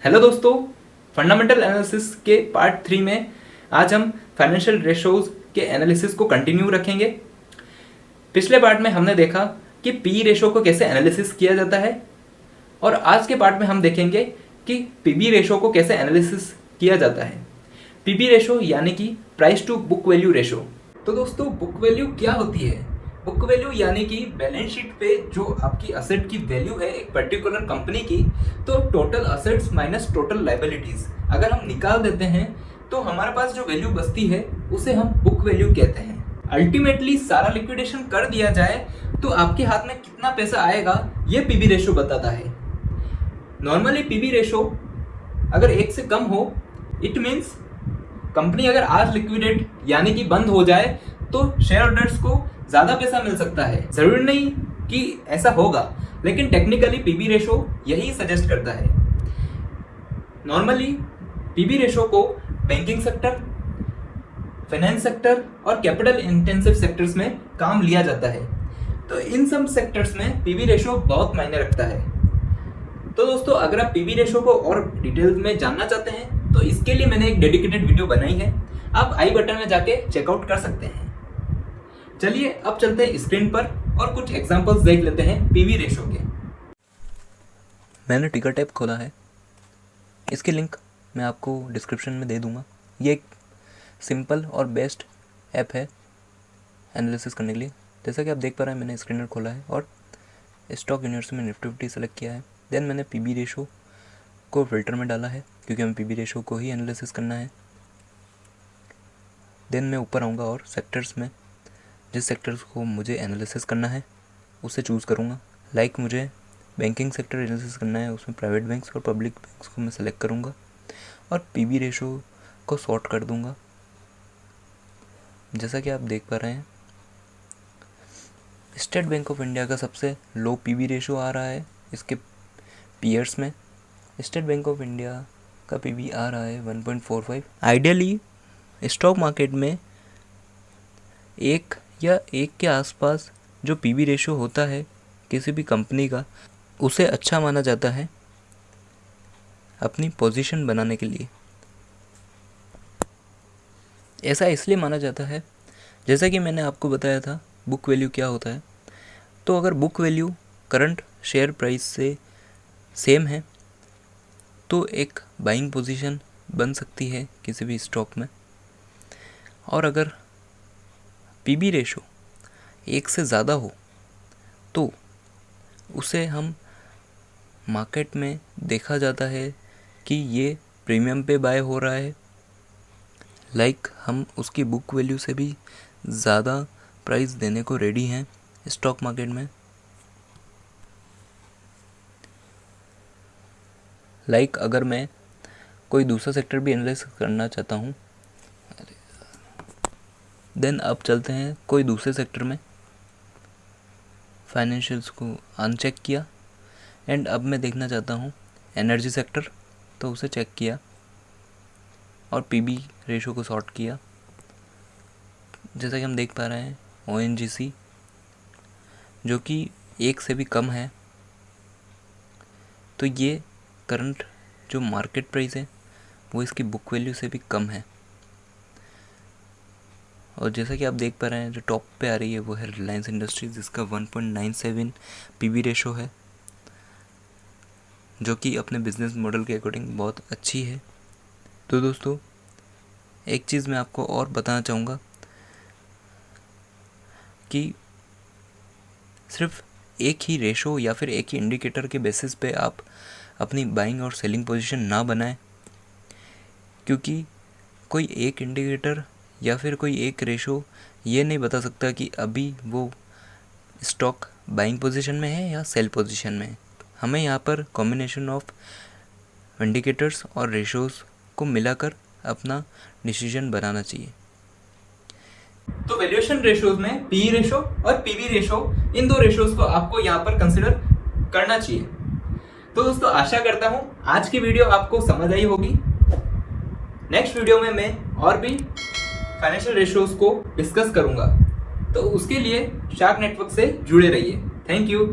Hello दोस्तों, fundamental analysis के part 3 में आज हम फाइनेंशियल रेशोज के एनालिसिस को कंटिन्यू रखेंगे। पिछले पार्ट में हमने देखा कि पी रेशो को कैसे एनालिसिस किया जाता है और आज के पार्ट में हम देखेंगे कि पीबी रेशो को कैसे एनालिसिस किया जाता है। पीबी रेशो यानी कि price to book value ratio. तो दोस्तों, बुक वैल्यू क्या होती है? बुक वैल्यू यानी कि बैलेंस शीट पे जो आपकी असेट की वैल्यू है एक पर्टिकुलर कंपनी की, तो total assets minus total liabilities अगर हम निकाल देते हैं तो हमारे पास जो वैल्यू बचती है उसे हम बुक वैल्यू कहते हैं। अल्टीमेटली सारा लिक्विडेशन कर दिया जाए तो आपके हाथ में कितना पैसा आएगा ये पीबी रेशो बताता है। नॉर्मली पीबी रेशो अगर 1 से कम हो, इट मीन्स कंपनी अगर आज लिक्विडेट यानी कि बंद हो जाए तो शेयर होल्डर्स को ज़्यादा पैसा मिल सकता है। ज़रूरी नहीं कि ऐसा होगा, लेकिन टेक्निकली पीबी रेशो यही सजेस्ट करता है। नॉर्मली पीबी रेशो को बैंकिंग सेक्टर, फाइनेंस सेक्टर और कैपिटल इंटेंसिव सेक्टर्स में काम लिया जाता है। तो इन सब सेक्टर्स में पीबी रेशो बहुत मायने रखता है। तो दोस्तों, अगर आप पीबी रेशो को और डिटेल में जानना चाहते हैं तो इसके लिए मैंने एक डेडिकेटेड वीडियो बनाई है, आप आई बटन में जाके चेकआउट कर सकते हैं। चलिए अब चलते हैं स्क्रीन पर और कुछ एग्जांपल्स देख लेते हैं पीवी रेशो के। मैंने टिकट ऐप खोला है, इसकी लिंक मैं आपको डिस्क्रिप्शन में दे दूंगा। ये एक सिंपल और बेस्ट ऐप है एनालिसिस करने के लिए। जैसा कि आप देख पा रहे हैं, मैंने स्क्रीनर खोला है और स्टॉक यूनिवर्स में निफ्टी 50 सेलेक्ट किया है। देन मैंने पीबी रेशो को फिल्टर में डाला है क्योंकि हमें पीबी रेशो को ही एनालिसिस करना है। देन मैं ऊपर आऊँगा और सेक्टर्स में जिस सेक्टर्स को मुझे एनालिसिस करना है उसे चूज़ करूँगा। लाइक मुझे बैंकिंग सेक्टर एनालिसिस करना है, उसमें प्राइवेट बैंक्स और पब्लिक बैंक्स को मैं सेलेक्ट करूँगा और पीबी रेशो को सॉर्ट कर दूँगा। जैसा कि आप देख पा रहे हैं, स्टेट बैंक ऑफ इंडिया का सबसे लो पीबी रेशो आ रहा है इसके पीयर्स में। स्टेट बैंक ऑफ इंडिया का पीबी आ रहा है 1.45। आइडियली स्टॉक मार्केट में एक या एक के आसपास जो पीबी रेशो होता है किसी भी कंपनी का, उसे अच्छा माना जाता है अपनी पोजीशन बनाने के लिए। ऐसा इसलिए माना जाता है, जैसा कि मैंने आपको बताया था बुक वैल्यू क्या होता है। तो अगर book value current share price से सेम है तो एक बाइंग पोजीशन बन सकती है किसी भी स्टॉक में। और अगर पीबी रेशो 1 से ज़्यादा हो तो उसे हम मार्केट में देखा जाता है कि ये प्रीमियम पे बाय हो रहा है। लाइक हम उसकी बुक वैल्यू से भी ज़्यादा प्राइस देने को रेडी हैं स्टॉक मार्केट में। लाइक अगर मैं कोई दूसरा सेक्टर भी एनालाइज करना चाहता हूँ, देन अब चलते हैं कोई दूसरे सेक्टर में। फाइनेंशियल्स को अनचेक किया एंड अब मैं देखना चाहता हूँ एनर्जी सेक्टर, तो उसे चेक किया और पीबी रेशो को सॉर्ट किया। जैसा कि हम देख पा रहे हैं ONGC जो कि 1 से भी कम है, तो ये करंट जो मार्केट प्राइस है वो इसकी बुक वैल्यू से भी कम है। और जैसा कि आप देख पा रहे हैं, जो टॉप पे आ रही है वो है रिलायंस इंडस्ट्रीज, जिसका 1.97 पीबी रेशो है, जो कि अपने बिजनेस मॉडल के अकॉर्डिंग बहुत अच्छी है। तो दोस्तों, एक चीज़ मैं आपको और बताना चाहूँगा कि सिर्फ एक ही रेशो या फिर एक ही इंडिकेटर के बेसिस पे आप अपनी बाइंग और सेलिंग पोजीशन ना बनाएं, क्योंकि कोई एक इंडिकेटर या फिर कोई एक रेशो ये नहीं बता सकता कि अभी वो स्टॉक बाइंग पोजीशन में है या सेल पोजीशन में है। हमें यहाँ पर कॉम्बिनेशन ऑफ इंडिकेटर्स और रेशोज़ को मिलाकर अपना डिसीजन बनाना चाहिए। तो वैल्यूएशन रेशोज में पी रेशो और पीवी रेशो, इन दो रेशोज को आपको यहाँ पर कंसिडर करना चाहिए। तो दोस्तों, आशा करता हूँ आज की वीडियो आपको समझ आई होगी। नेक्स्ट वीडियो में मैं और भी फाइनेंशियल रेशोज को डिस्कस करूंगा, तो उसके लिए शार्क नेटवर्क से जुड़े रहिए। Thank you.